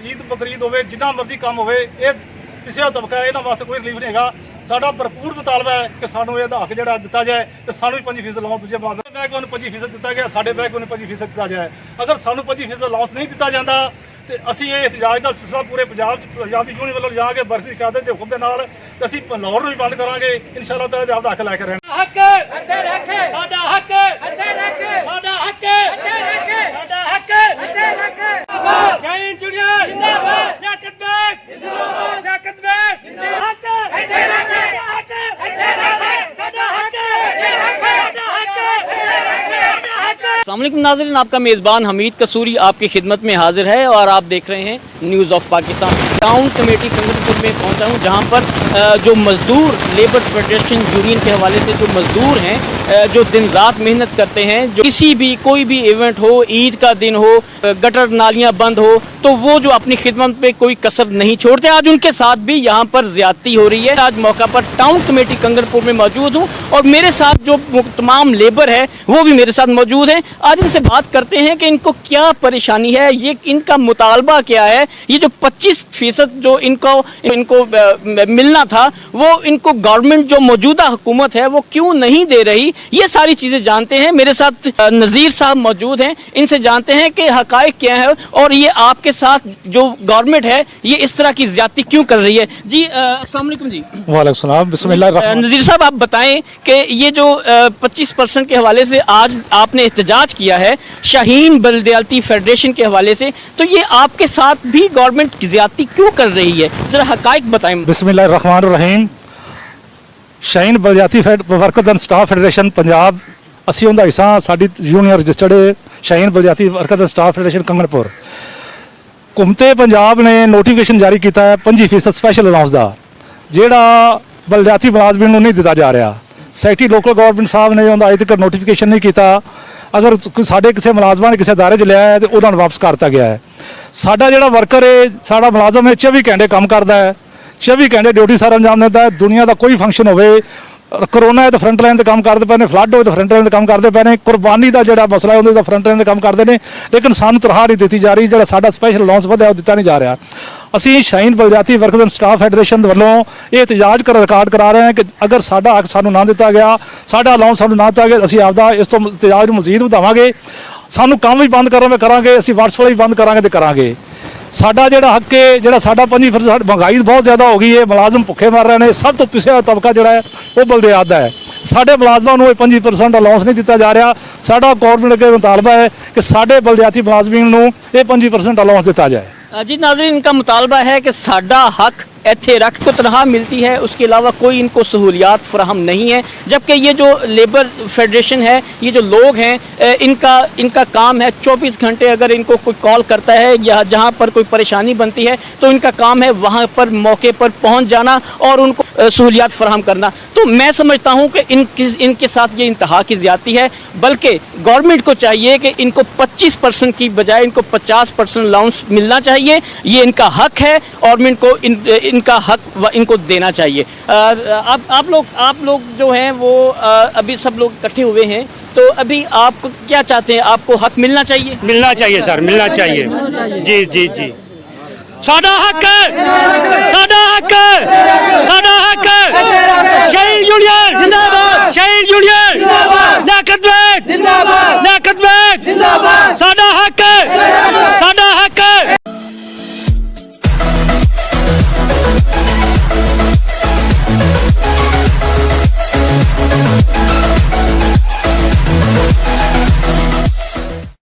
ईद बकरीद होवे जिन्ना मर्जी काम होवे ये पिछड़ा तबका है, इन्हां वास्ते कोई रिलीफ नहीं हैगा। साडा भरपूर मुतालबा है कि सानू ये हक जिहड़ा दिता जाए ते सानू 25% अलाउंस दूजे महकमे नूं 25% दिता गया, साडे महकमे नूं 25% दिता जाए। अगर सानू 25% अलाउंस नहीं दिता जाता तो असीं ये एहतजाज दा सिलसिला पूरे पंजाब आजादी यूनियन वालों जाके बरखी क़यादत दे हुक्म दे नाल असीं लाहौर नूं भी बंद करांगे इंशाअल्लाह ताला आपदा हक लैके रहना। हक अद्दे रखे साडा हक अद्दे रखे साडा हक अद्दे रखे साडा हक अद्दे रखे शहीद यूनियन जिंदाबाद लियाकत बेग जिंदाबाद लियाकत बेग हक अद्दे रखे हक अद्दे रखे साडा हक अद्दे रखे साडा हक अद्दे रखे अस्सलाम वालेकुम नाज़रीन, आपका मेज़बान हमीद कसूरी आपकी खिदमत में हाजिर है और आप देख रहे हैं news of Pakistan. Town committee Kanganpur में पहुंचा हूं जहां पर जो मज़दूर लेबर फेडरेशन यूनियन के हवाले से जो मज़दूर हैं जो दिन रात मेहनत करते हैं, जो किसी भी कोई भी इवेंट हो, ईद का दिन हो, गटर नालियाँ बंद हो तो वो जो अपनी खिदमत पे कोई कसर नहीं छोड़ते। आज उनके साथ भी यहाँ पर ज़्यादती हो रही है। आज मौका पर टाउन कमेटी कंगनपुर में मौजूद हूँ और मेरे साथ जो तमाम लेबर है वो भी मेरे साथ मौजूद हैं। आज इनसे बात करते हैं कि इनको क्या परेशानी है, ये इनका मुतालबा क्या है, ये जो 25% जो इनको मिलना था वो इनको गवर्नमेंट जो मौजूदा हुकूमत है वो क्यों नहीं दे रही, ये सारी चीज़ें जानते हैं। मेरे साथ नज़ीर साहब मौजूद हैं, इनसे जानते हैं कि हकायक क्या है और ये आपके साथ जो गवर्नमेंट है ये इस तरह की ज्यादती क्यों कर रही है। जी अस्सलाम वालेकुम। जी वालेकुम सलाम, बिस्मिल्लाह। नज़ीर साहब आप बताएं कि ये जो 25% के हवाले से आज आपने एहतजाज किया है शाहीन बलदियाती फेडरेशन के हवाले से, तो ये आपके साथ भी गवर्नमेंट की ज्यादती क्यों कर रही है, जरा हकायक बताएं। बिस्मिल्लाह रहमान रहीम। शाहीन बलदियाती workers and staff federation Punjab ਅਸੀਂ ਉਹਦਾ ਹਿੱਸਾ, ਸਾਡੀ ਯੂਨੀਅਨ ਰਜਿਸਟਰਡ ਸ਼ਾਹੀਨ ਬਲदियाती workers and staff federation Kanganpur. हुकूमते पंजाब ने नोटिफिकेशन जारी किया है 25% स्पैशल अलाउंस का, ਜਿਹੜਾ बलदियाती मुलाजमिन ਨੂੰ नहीं दिता जा रहा। सैकटरी लोकल गवर्नमेंट साहब ने ਉਹਦਾ अजे तक नोटिफिकेशन नहीं किया। अगर ਸਾਡੇ ਕਿਸੇ ਮੁਲਾਜ਼ਮਾਂ ਨੇ ਕਿਸੇ ਅਦਾਰੇ 'ਚ ਲਿਆ ਹੈ ਤੇ ਉਹਨਾਂ ਨੂੰ ਵਾਪਸ ਕਰਤਾ ਗਿਆ ਹੈ। ਸਾਡਾ ਜਿਹੜਾ ਵਰਕਰ ਹੈ, ਸਾਡਾ ਮੁਲਾਜ਼ਮ ਹੈ 24 ਘੰਟੇ ਕੰਮ ਕਰਦਾ ਹੈ, 24 ਘੰਟੇ ਡਿਊਟੀ ਸਾਰਾ ਅੰਜਾਮ ਦਿੰਦਾ ਹੈ। ਦੁਨੀਆ ਦਾ ਕੋਈ ਫੰਕਸ਼ਨ ਹੋਵੇ, कोरोना है तो फ्रंट लाइन से काम करते पे ने, फ्लड हो तो फ्रंट लाइन से काम करते पे ने, कुर्बानी का जो मसला है उन्हें फ्रंट लाइन से काम करते हैं, लेकिन सानू तनख्वाह नहीं दी जा रही। जो साडा स्पैशल अलाउंस वधिया दिता नहीं जा रहा। असी शाहीन बलदियाती वर्कर्स एंड स्टाफ फेडरेशन वालों ये एहतजाज कर रिकॉर्ड करा रहे हैं कि अगर साडा हक सानू ना दिता गया, साडा अलाउंस सानू ना दिता गया, असी आपदा इस तो एहतजाज मजीद ਵਧਾਵਾਂਗੇ। सानू काम भी बंद करांगे, असी WhatsApp भी बंद करांगे तो करांगे। साडा जिहड़ा हक है, जिहड़ा साडा 25% महंगाई बहुत ज़्यादा हो गई है, मुलाजम भुखे मर रहे हैं, सब तो पिछड़ा तबका जिहड़ा है वो बलदियात दा है। साडे मुलाजमां नूं 25% अलाउंस नहीं दिता जा रहा। साडा गौरमेंट अगे मुतालबा है कि साडे बलदियाती मुलाजमीन नूं 25% अलाउंस दिता जाए। जी नाज़रीन, इनका मुतालबा है कि साडा हक इत्थे रख को तनख्वाह मिलती है, उसके अलावा कोई इनको सहूलियात फराहम नहीं है। जबकि ये जो लेबर फेडरेशन है, ये जो लोग हैं, इनका काम है 24 घंटे अगर इनको कोई कॉल करता है या जहाँ पर कोई परेशानी बनती है तो इनका काम है वहाँ पर मौके पर पहुँच जाना और उनको सहूलियात फराहम करना। तो मैं समझता हूँ कि इनके साथ ये इंतहा की ज़्यादती है। बल्कि गवर्नमेंट को चाहिए कि इनको 25% की बजाय इनको 50% अलाउंस मिलना चाहिए। ये इनका हक है और इनको इनका हक इनको देना चाहिए। आप लोग जो हैं वो अभी सब लोग इकट्ठे हुए हैं, तो अभी आप क्या चाहते हैं? आपको हक मिलना चाहिए? मिलना चाहिए सर, मिलना चाहिए। जी जी जी, साडा हक है, साडा हक है,